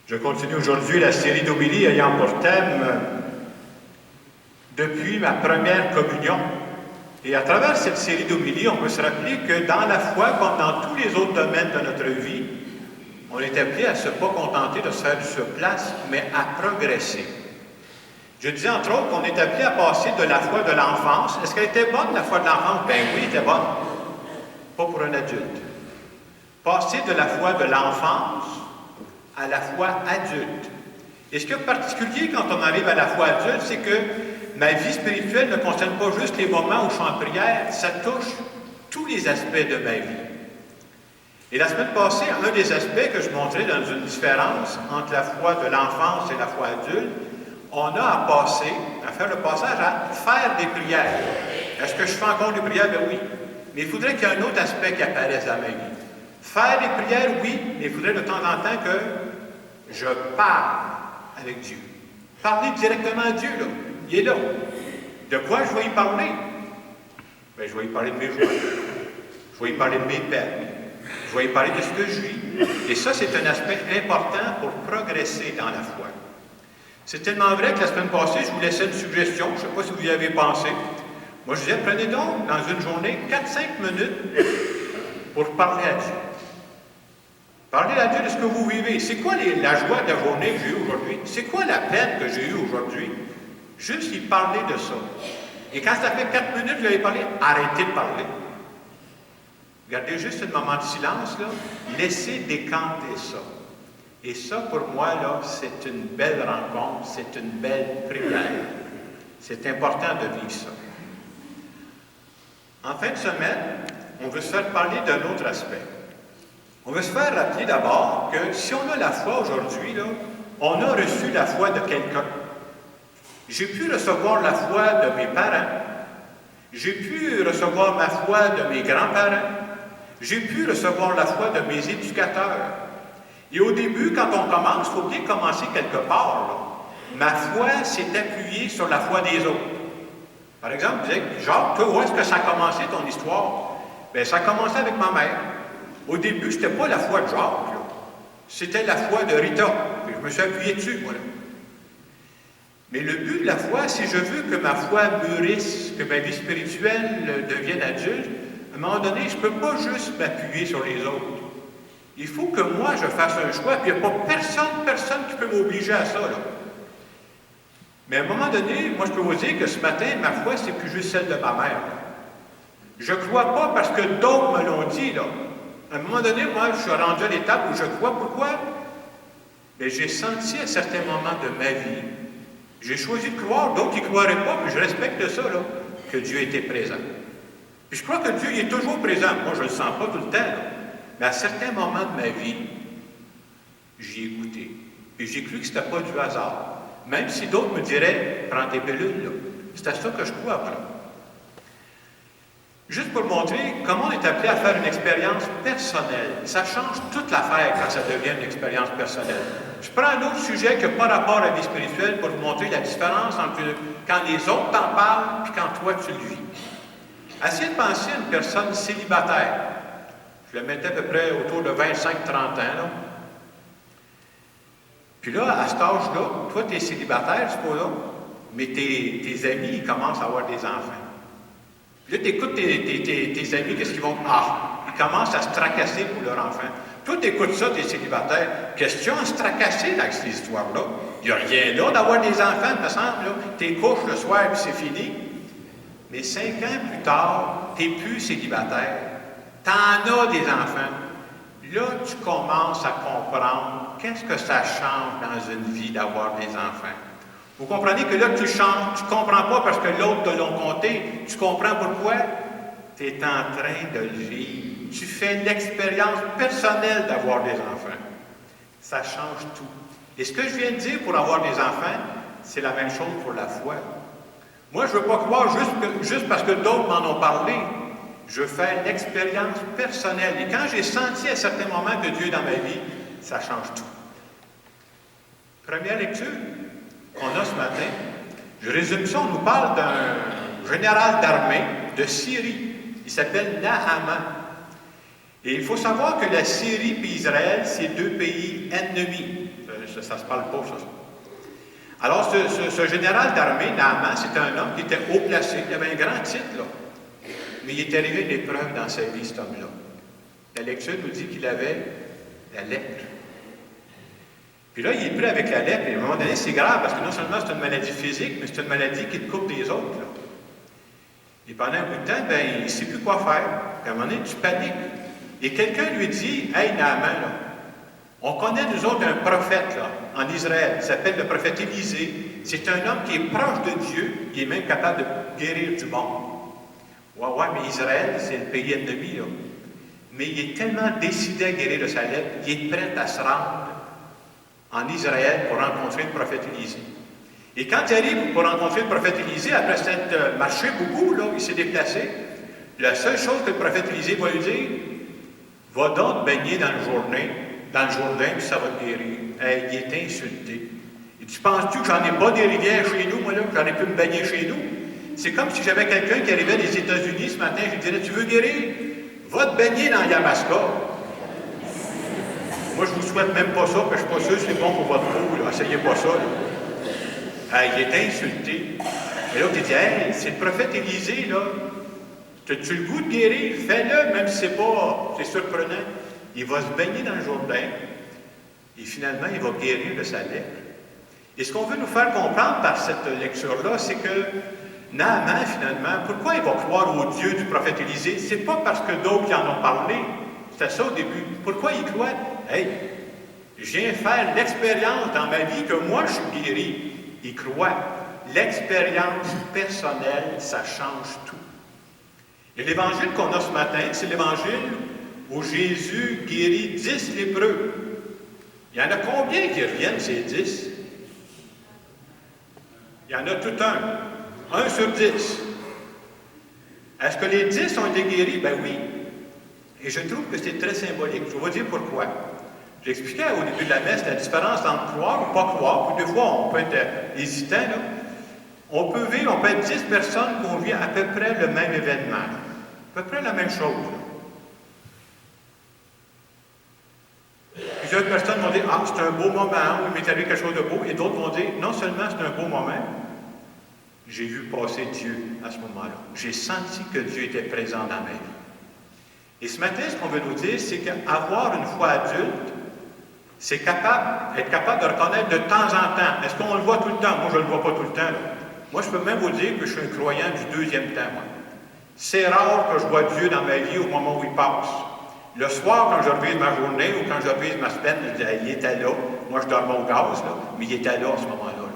Je continue aujourd'hui la série d'homélies ayant pour thème depuis ma première communion. Et à travers cette série d'homélies, on peut se rappeler que dans la foi, comme dans tous les autres domaines de notre vie, on est appelé à ne se pas contenter de se faire du sur place, mais à progresser. Je disais entre autres qu'on est appelé à passer de la foi de l'enfance. Est-ce qu'elle était bonne, la foi de l'enfance? Ben oui, elle était bonne. Pas pour un adulte. Passer de la foi de l'enfance à la foi adulte. Et ce qui est particulier quand on arrive à la foi adulte, c'est que ma vie spirituelle ne concerne pas juste les moments où je suis en prière, ça touche tous les aspects de ma vie. Et la semaine passée, un des aspects que je montrais dans une différence entre la foi de l'enfance et la foi adulte, on a à faire le passage à faire des prières. Est-ce que je fais encore des prières? Ben oui. Mais il faudrait qu'il y ait un autre aspect qui apparaisse dans ma vie. Faire des prières, oui, mais il faudrait de temps en temps que je parle avec Dieu. Parler directement à Dieu, là. Il est là. De quoi je vais y parler? Bien, je vais y parler de mes joies. Je vais y parler de mes peines. Je vais y parler de ce que je vis. Et ça, c'est un aspect important pour progresser dans la foi. C'est tellement vrai que la semaine passée, je vous laissais une suggestion. Je ne sais pas si vous y avez pensé. Moi, je disais, prenez donc dans une journée 4-5 minutes pour parler à Dieu. Parlez à Dieu de ce que vous vivez. C'est quoi la joie de la journée que j'ai eue aujourd'hui? C'est quoi la peine que j'ai eue aujourd'hui? Juste y parler de ça. Et quand ça fait 4 minutes que vous avez parlé, arrêtez de parler. Gardez juste un moment de silence, là. Laissez décanter ça. Et ça, pour moi, là, c'est une belle rencontre, c'est une belle prière. C'est important de vivre ça. En fin de semaine, on veut se faire parler d'un autre aspect. On veut se faire rappeler d'abord que si on a la foi aujourd'hui, là, on a reçu la foi de quelqu'un. J'ai pu recevoir la foi de mes parents. J'ai pu recevoir ma foi de mes grands-parents. J'ai pu recevoir la foi de mes éducateurs. Et au début, quand on commence, il faut bien commencer quelque part, là. Ma foi s'est appuyée sur la foi des autres. Par exemple, je disais, Jacques, toi, où est-ce que ça a commencé ton histoire? Bien, ça a commencé avec ma mère. Au début, ce n'était pas la foi de Jacques, là. C'était la foi de Rita. Puis je me suis appuyé dessus, voilà. Mais le but de la foi, si je veux que ma foi mûrisse, que ma vie spirituelle devienne adulte, à un moment donné, je ne peux pas juste m'appuyer sur les autres. Il faut que moi, je fasse un choix, puis il n'y a pas personne qui peut m'obliger à ça, là. Mais à un moment donné, moi, je peux vous dire que ce matin, ma foi, c'est plus juste celle de ma mère, là. Je ne crois pas parce que d'autres me l'ont dit, là. À un moment donné, moi, je suis rendu à l'étape où je crois. Pourquoi? Bien, j'ai senti à certains moments de ma vie, j'ai choisi de croire, d'autres qui ne croiraient pas, puis je respecte ça, là, que Dieu était présent. Puis je crois que Dieu il est toujours présent. Moi, je ne le sens pas tout le temps, là. Mais à certains moments de ma vie, j'y ai goûté. Puis j'ai cru que ce n'était pas du hasard. Même si d'autres me diraient, prends tes pilules, là. C'est à ça que je crois après. Juste pour montrer comment on est appelé à faire une expérience personnelle. Ça change toute l'affaire quand ça devient une expérience personnelle. Je prends un autre sujet qui n'a pas rapport à la vie spirituelle pour vous montrer la différence entre quand les autres t'en parlent et quand toi tu le vis. Essayez de penser à une personne célibataire. Je la mettais à peu près autour de 25-30 ans, là. Puis là, à cet âge-là, toi, tu es célibataire, supposons, mais tes amis, ils commencent à avoir des enfants. Puis là, tu écoutes tes amis, qu'est-ce qu'ils vont... Ah! Ils commencent à se tracasser pour leur enfant. Toi, tu écoutes ça, tu es célibataire. Question à se tracasser avec ces histoires-là. Il n'y a rien là d'avoir des enfants, il me semble, là. Tu couches le soir, puis c'est fini. Mais 5 ans plus tard, tu n'es plus célibataire. Tu en as des enfants. Là, tu commences à comprendre qu'est-ce que ça change dans une vie d'avoir des enfants. Vous comprenez que là, tu changes, tu ne comprends pas parce que l'autre te l'a compté. Tu comprends pourquoi? Tu es en train de le vivre. Tu fais l'expérience personnelle d'avoir des enfants. Ça change tout. Et ce que je viens de dire pour avoir des enfants, c'est la même chose pour la foi. Moi, je ne veux pas croire juste parce que d'autres m'en ont parlé. Je fais l'expérience personnelle. Et quand j'ai senti à certains moments que Dieu est dans ma vie, ça change tout. Première lecture qu'on a ce matin. Je résume ça, on nous parle d'un général d'armée de Syrie. Il s'appelle Naaman. Et il faut savoir que la Syrie et Israël, c'est 2 pays ennemis. ça ne se parle pas, ça. Alors, ce général d'armée, Naaman, c'était un homme qui était haut placé. Il avait un grand titre, là. Mais il est arrivé une épreuve dans sa vie, cet homme-là. La lecture nous dit qu'il avait la lèpre. Puis là, il est pris avec la lèpre, et à un moment donné, c'est grave, parce que non seulement c'est une maladie physique, mais c'est une maladie qui te coupe des autres, là. Et pendant un bout de temps, ben, il ne sait plus quoi faire. Puis à un moment donné, tu paniques. Et quelqu'un lui dit, « Hey, Naaman, là, on connaît, nous autres, un prophète, là, en Israël, il s'appelle le prophète Élisée. C'est un homme qui est proche de Dieu, il est même capable de guérir du monde. » Ouais, mais Israël, c'est le pays ennemi, là. Mais il est tellement décidé à guérir de sa lèpre, il est prêt à se rendre en Israël pour rencontrer le prophète Élisée. Et quand il arrive pour rencontrer le prophète Élisée, après s'être marché beaucoup, là, il s'est déplacé, la seule chose que le prophète Élisée va lui dire, « Va donc baigner dans le Jourdain, puis ça va te guérir. » Hey, il est insulté. Et tu penses-tu que j'en ai pas des rivières chez nous, moi, là, que j'en ai pu me baigner chez nous? C'est comme si j'avais quelqu'un qui arrivait des États-Unis ce matin, je lui dirais, « Tu veux guérir? Va te baigner dans Yamaska. » Moi, je vous souhaite même pas ça, parce que je suis pas sûr que c'est bon pour votre peau, là. Essayez pas ça, là. Il est insulté. Et l'autre, il dit, « Hey, c'est le prophète Élisée, là. As-tu le goût de guérir? Fais-le, même si c'est surprenant. » Il va se baigner dans le Jourdain, et finalement, il va guérir de sa lèpre. Et ce qu'on veut nous faire comprendre par cette lecture-là, c'est que Naaman, finalement, pourquoi il va croire au Dieu du prophète Élisée? C'est pas parce que d'autres y en ont parlé. C'était ça au début. Pourquoi il croit? Hey, je viens faire l'expérience dans ma vie que moi, je suis guéri. Il croit. L'expérience personnelle, ça change tout. Et l'évangile qu'on a ce matin, c'est l'évangile où Jésus guérit 10 lépreux. Il y en a combien qui reviennent, ces 10? Il y en a tout un. 1 sur 10. Est-ce que les 10 ont été guéris? Ben oui. Et je trouve que c'est très symbolique. Je vais vous dire pourquoi. J'expliquais au début de la messe la différence entre croire ou pas croire. Puis des fois, on peut être hésitant, là. On peut être 10 personnes qui ont vu à peu près le même événement. À peu près la même chose, là. Plusieurs personnes vont dire, « Ah, c'est un beau moment, il m'est arrivé quelque chose de beau. » Et d'autres vont dire, « Non seulement c'est un beau moment, j'ai vu passer Dieu à ce moment-là. J'ai senti que Dieu était présent dans ma vie. » Et ce matin, ce qu'on veut nous dire, c'est qu'avoir une foi adulte, c'est être capable de reconnaître de temps en temps. Est-ce qu'on le voit tout le temps? Moi, je ne le vois pas tout le temps, là. Moi, je peux même vous dire que je suis un croyant du deuxième temps, moi. C'est rare que je vois Dieu dans ma vie au moment où il passe. Le soir, quand je revise ma journée ou quand je revise ma semaine, je dis, il était là. Moi, je dormais au gaz, là, mais il était là à ce moment-là.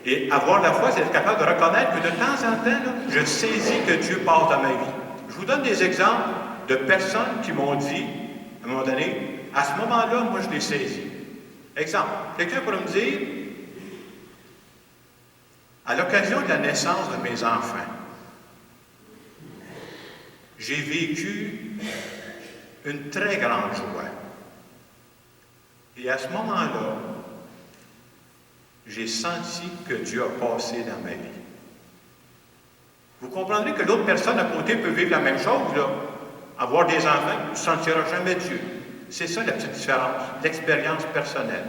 Et avoir la foi, c'est être capable de reconnaître que de temps en temps, là, je saisis que Dieu passe dans ma vie. Je vous donne des exemples de personnes qui m'ont dit, à un moment donné, à ce moment-là, moi, je l'ai saisi. Exemple, quelqu'un pourrait me dire, à l'occasion de la naissance de mes enfants, j'ai vécu une très grande joie. Et à ce moment-là, j'ai senti que Dieu a passé dans ma vie. Vous comprendrez que l'autre personne à côté peut vivre la même chose, là. Avoir des enfants, tu ne sentiras jamais Dieu. C'est ça la petite différence, l'expérience personnelle.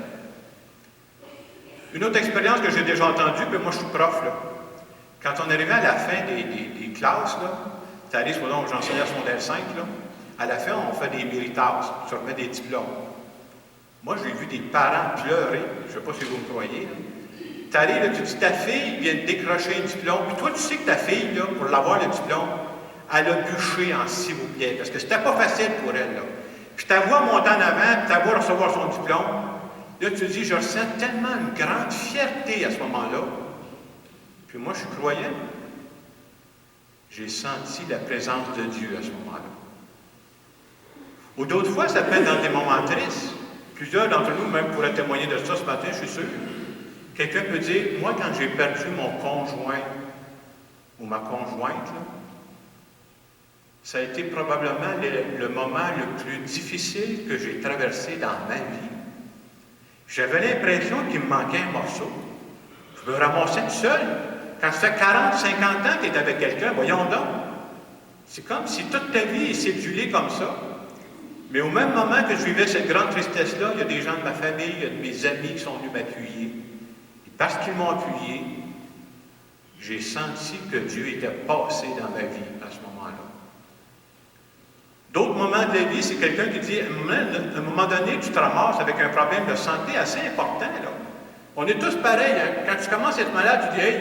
Une autre expérience que j'ai déjà entendue, puis moi je suis prof, là. Quand on arrivait à la fin des classes, là, tu arrives, j'enseignais à secondaire 5, là, à la fin, on fait des méritas, tu remets des diplômes. Moi, j'ai vu des parents pleurer, je ne sais pas si vous me croyez, tu arrives, là, tu dis, ta fille vient de décrocher un diplôme, puis toi, tu sais que ta fille, là, pour l'avoir le diplôme, elle a bûché en s'il vous plaît, parce que c'était pas facile pour elle, là. Puis ta voix monte en avant, puis ta voix recevoir son diplôme. Là, tu te dis, je ressens tellement une grande fierté à ce moment-là. Puis moi, je suis croyant. J'ai senti la présence de Dieu à ce moment-là. Ou d'autres fois, ça peut être dans des moments tristes. Plusieurs d'entre nous, même, pourraient témoigner de ça ce matin, je suis sûr. Quelqu'un peut dire, moi, quand j'ai perdu mon conjoint ou ma conjointe, là, ça a été probablement le moment le plus difficile que j'ai traversé dans ma vie. J'avais l'impression qu'il me manquait un morceau. Je me ramassais tout seul. Quand ça fait 40, 50 ans que tu es avec quelqu'un, voyons donc. C'est comme si toute ta vie est cédulée comme ça. Mais au même moment que je vivais cette grande tristesse-là, il y a des gens de ma famille, il y a de mes amis qui sont venus m'appuyer. Et parce qu'ils m'ont appuyé, j'ai senti que Dieu était passé dans ma vie à ce moment-là. D'autres moments de la vie, c'est quelqu'un qui dit, à un moment donné, tu te ramasses avec un problème de santé assez important, là. On est tous pareils, hein? Quand tu commences à être malade, tu dis, hey,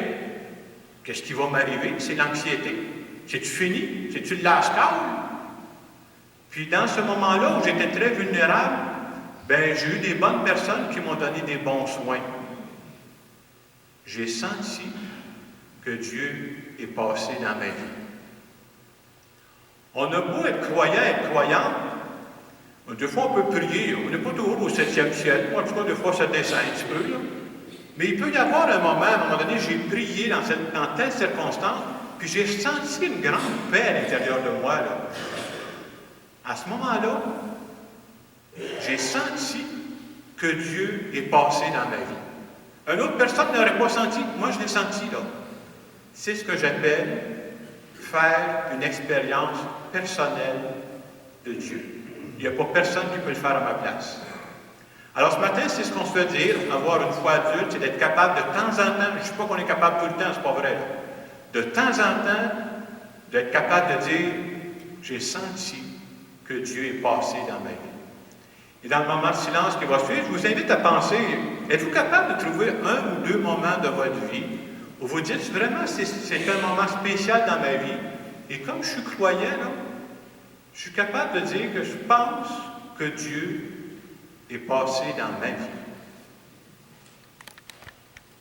qu'est-ce qui va m'arriver? C'est l'anxiété. C'est-tu fini? C'est-tu le lâche-cœur? Puis dans ce moment-là où j'étais très vulnérable, ben j'ai eu des bonnes personnes qui m'ont donné des bons soins. J'ai senti que Dieu est passé dans ma vie. On a beau être croyant, être croyant, des fois on peut prier, on n'est pas toujours au 7e ciel, moi en tout cas des fois ça descend un petit peu, là. Mais il peut y avoir un moment, à un moment donné, j'ai prié dans telle circonstance, puis j'ai senti une grande paix à l'intérieur de moi, là. À ce moment-là, j'ai senti que Dieu est passé dans ma vie. Une autre personne n'aurait pas senti, moi je l'ai senti, là. C'est ce que j'appelle faire une expérience personnelle de Dieu. Il n'y a pas personne qui peut le faire à ma place. Alors ce matin, c'est ce qu'on se fait dire, avoir une foi adulte, c'est d'être capable de temps en temps, je ne dis pas qu'on est capable tout le temps, c'est pas vrai, là. De temps en temps, d'être capable de dire, j'ai senti que Dieu est passé dans ma vie. Et dans le moment de silence qui va suivre, je vous invite à penser, êtes-vous capable de trouver un ou deux moments de votre vie où vous dites, vraiment, c'est un moment spécial dans ma vie, et comme je suis croyant, là, je suis capable de dire que je pense que Dieu est passé dans ma vie.